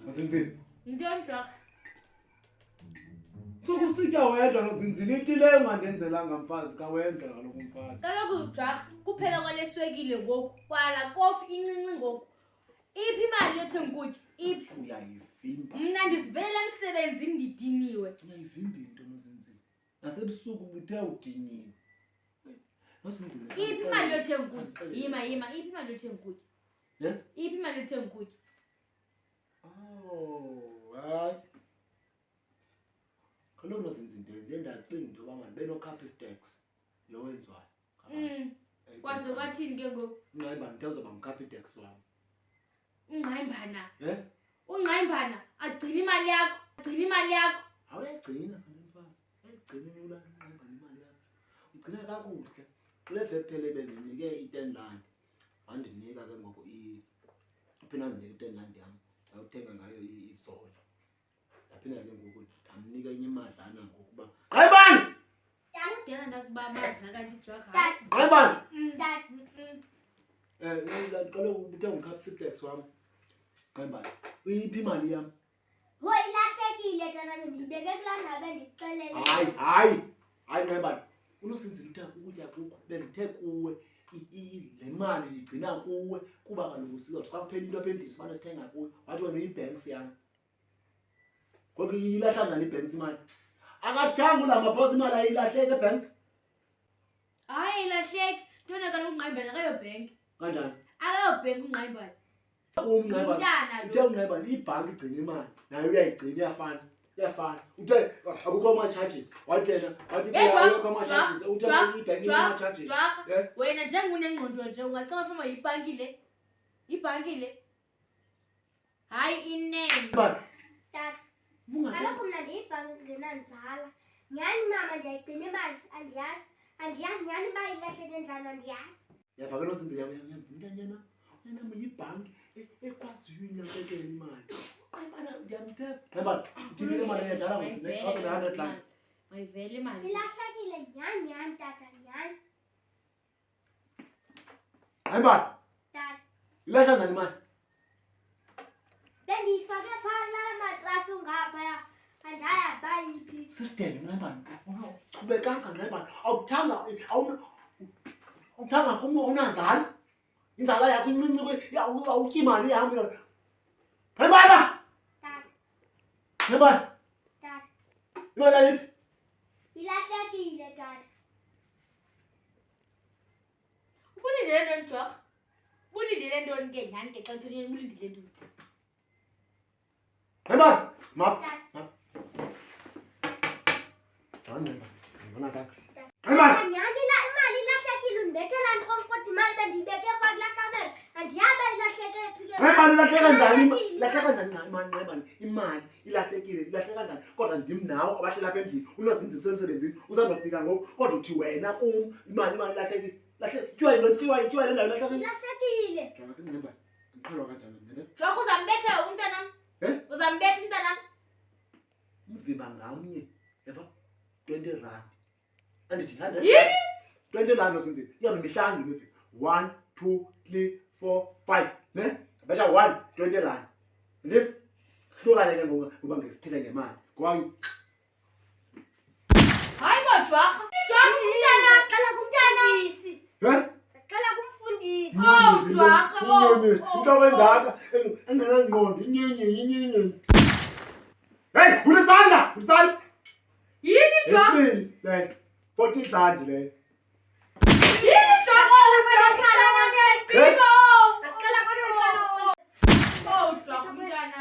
Nozinzile. Intoni Jwagga? Sokusitya wedwa Nozinzile itile ungandenzelanga mfazi kawenza kaloku mfazi. Kaloku Jwagga kuphela kwaleswekile ngoku kwala kofi incinci ngoku. Iphi imali yothenga ukutya? Iphi? Uyayivimba. Mna ndizivelela emsebenzini ndidiniwe. Uyayivimba into Nozinzile. Nasebusuku ubuthe udiniwe. Nozinzile. Iphi imali yothenga ukutya? Yima iphi imali yothenga ukutya? Yeah? Iphi imali yothenga ukutya? Oh, hayi. Kaloku Nozinzile ndendacinga into yoba manje beno-Capstex lo wenziwayo. Kwaze kwathini ke ngoku? Ungqayimbana ndozoba ngu-Capstex wami. Ungqayimbana? Ungqayimbana agcina imali yakho. Agcina imali yakho. Awuyayigcina kanti mfazi. Ayigcina lula ungqayimbana imali yakho. Ugcina kakuhle. Kule veki phela bendinike i-R10. Wandinika ke ngoku uphinda ndinika i-R10 yami. Awuthenga ngayo isola. Yaphinda ke ngoku amnika enye imadlana ngokuba Gqayimbana! Kudala ndakubabaza kanti Jwagga. Gqayimbana! Dad. Kaloku ubuthe ngu-Capstex wami. Gqayimbana. Uyiphi imali yami? Wo ilahlekile tata bendibeke kulaa ndawo bendikuxelele. Hayi Gqayimbana. Unozinzile uthe ukutya kukho bendithe kuwe le mali ligcina kuwe kuba kaloku sizothi xa kuphela into apha endlini simane sithenga kuwe wathi wena uyi-banks yami. Ngoku ilahla njani i-banks imali? Akathanga ulamabhosi imali ayilahleke e-banks? Hayi ilahleki. Ntona kaloku ungqayimbana akayobhenki. Kanjani? Akayobhenki ungqayimbana. Ungqayimbana. Uthe ungqayimbana ibhanki igcina imali nayo uyayigcina iyafana. Uthe akukho ama-charges. Wathi yena wathi akukho ama-charges. Uthe ibhanki ina-charges. Wena njengunengqondo nje ungacaba fama yibhanki le. Ibhanki le. Hayi inene. Dad. Kaloku mna ndiyibhanki ngenanzala. Nyhani mama ndiyayigcina imali andiyazi. Andiyazi nyhani uba ilahleke njani andiyazi. Yava ke Nozinzile yamvumntanyana unyanam yibhanki ekwaziyo uyinyakekela imali. Gqayimbana ndiyamthetha. Gqayimbana uthini imali eyadlala ngo-R100. Mayivele imali. Ilahlekile nyhani tata nyhani. Gqayimbana. Dad. Ilahla njani imali? Bendiyifake phaa kulaa matrasi ungaphaya. Andaya bayiphi. Sisidele Gqayimbana. Uchubekanga Gqayimbana. Awuthanga kum unanzala. Inzala yakho incinci awutyi imali yami. Gqayimbana! Dad. Gqayimbana! Dad. Imali ayiphi? Ilahlekile dad. Ubulindele ntoni Jwagga? Ubulindele ntoni ke nyhani ke xa uthini ubulindele ntoni? Gqayimbana! Dad. Ngibona kakuhle. Gqayimbana! Nyhani imali ilahlekile undibethela ntoni kodwa imali bendiyibeke phaa kulaa kamera. Andiyabe ilahleke phi ke. Gqayimbana ilahleka njani? Ilahleka njani Gqayimbana? Imali ilahlekile ilahleka njani? Kodwa ndim nawe abahleli apha endlini unozinzile semsebenzini uzandofika ngoku kodwa uthi wena kum imali ilahlekile. Kuthiwa yinto le ndawo ilahlekile. Ilahlekile. Jonga ke Gqayimbana. Ndiqhelwa kanjani mina? Jwagga uzambetha umntanam? Uzambetha umntanam? Umvimba ngamnye. Yeva? R20. Andithi 100. Yini? R20 Nozinzile. Iyabe mihlanu le mivimba. 1, 2, 3, 4, 5. Ne? Betha 1 R20. Ndif hlukane ke ngoba ngesithethe ngemali. Ngoba Hayi bo Jwagga. Jwagga umntana Cela kumfundisi. Cela kumfundisi. Jwagga. Into engaka engenangqondo inyenye. Hey, vula isandla. Yini Jwagga? Esibili, 40 rand le. Yini Jwagga? Cela kodwa Oh Jwagga umntana.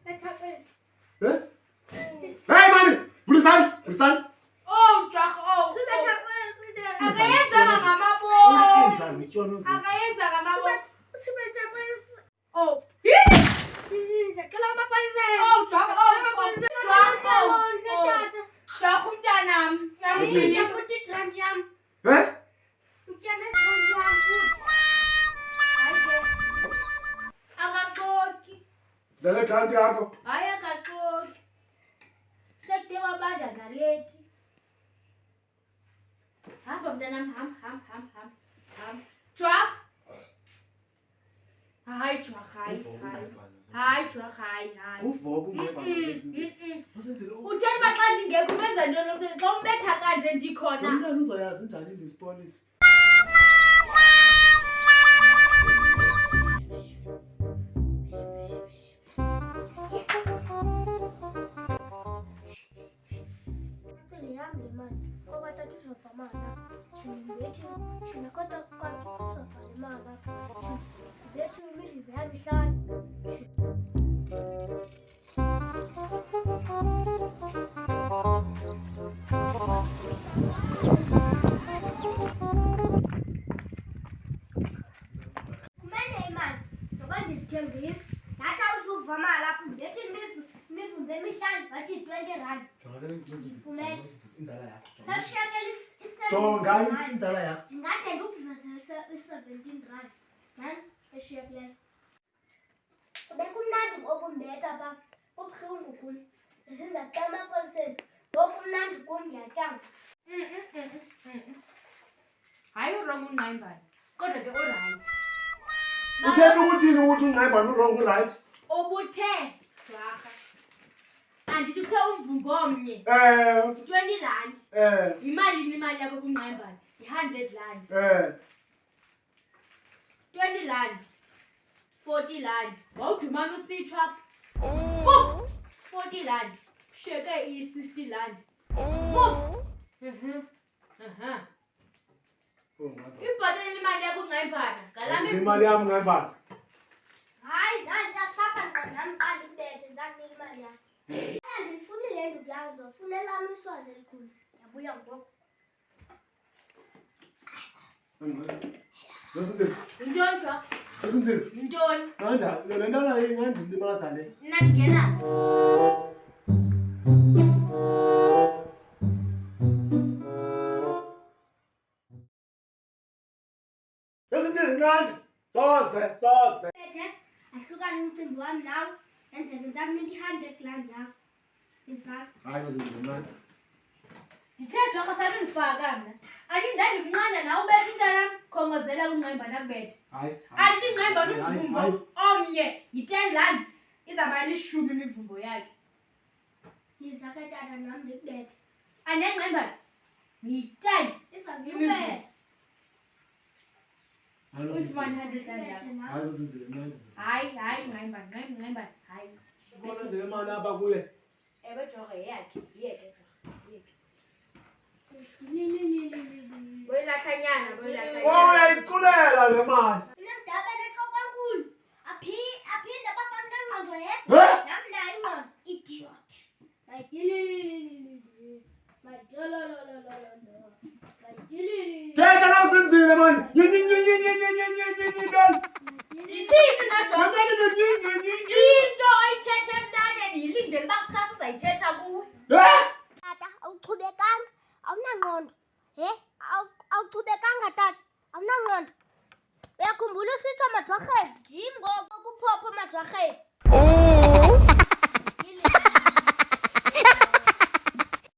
Betha kwesi. Hey man, vula isandla. Oh Jwagga. Betha kwesi. Akayenzanga ngamabomu. Usiza ngitshona uziza. Akayenzanga ngamabomu. Betha kwesi. Oh. Yini? Cela amapayiseni. Oh Jwagga. Jwagga. Tata. Jwagga umntanam. Yamini 40 rand yam. Utyana rand yam futhi. Hayi ke. Akaxoki. Dlala granti yakho. Hayi akaxoki. Sekude wabanda nalethi. Hamba mntanam, hamba. Jwagga. Hayi jwa, hayi. Uvobo ungayibhali. Hayi jwa, hayi. Uvobo ungayibhali. Usenzile Utheni uba xa ndingekho umenza ntoni lo mntwana? Xa umbetha kanje ndikhona. umntana uzoyazi njani lespolisi. Lihambe manje kokwata tuzofa mala shimbethi shimekota kwantu tuzofa limala shimbethi imivivi yabihlanu kumele imali noba ndizithengise data uzuva mali apho ndibethi imivumbi emihlanu bathi 20 rand. Jonga inzala yakho. Ndingade ndikuveze i-17 rand nantsi eshiyekileyo. Bekumnandi ngokumbetha pha kubuhlungu kuni ndizinzacela emapoliseni ngokumnandi kum ndiyatyanga. Hayi urong uNgqayibana kodwa ke urayithi. Utheni ukuthini ukuthi uNgqayibana urong urayithi? Ubuthe jwarha andithi uthe umvumbo omnye yi-20 rand. Yimalini imali yakho kuNgqayibana? Yi-100 rand. 20 rand 40 rand wawudumana usitshwa apha 40 rand shiyeke iyi-60 rand ibhatele imali yakho kuNgqayibana Imali yami Ngqayibana. Hayi ndandiyasapha ngqo nam xa ndibethe ndizakunika imali yakho. Andifuni le nduku yakho ndizofuna elam iswazi elikhulu ndiyabuya ngoku. Yosenzile. yintoni jwa Yosenzile. yintoni Nganda le ntana ingandilimaza le. mna ndingena Yosenzile nganda. Soze. Bethe ahlukane umcimbi wami nawe yenzeke ndizakunika i-100 rand yakho. Izakho. Hayi Yosenzile nganda. ndithe jwarha salundifaka mna andindandikunqanda nawe ubethe intanam khongozela kuNgqayibana akubethe Hayi. andithi Ngqayibana umvumbo omnye yi-10 rand izawuba li-10 imivumbo yakhe Yizakho tata nam ndikubethe. andengqayibana yi-10 Izawunyukela. uyifumane 100 rand yakho Hayi Yosenzile nganda. hayi Ngqayibana hayi Kodwa nje imali apha kuye. ewe jwarha yeyakhe yiyeke jwarha yiyeke Lililililili. boyilahlanyana Uyayiculela le mali. Unemdaba enentlokwankulu. Aphinde bafana nengqondo He? nam nayo ingqondo. Idiot. Mayidilililili. Mayidolololololo. Mayidililili. Thetha la Yosenzile manje. ndithini najwarha Nyinyinyinyinyinyinyinyinyinyi. into oyithethe emntaneni yilindele uba kusasa uzayithetha kuwe Tata awuchubekanga awunangqondo awuchubekanga tata awunangqondo uyakhumbula usitsho madwarheni jim ngoku kuphopho madwarheni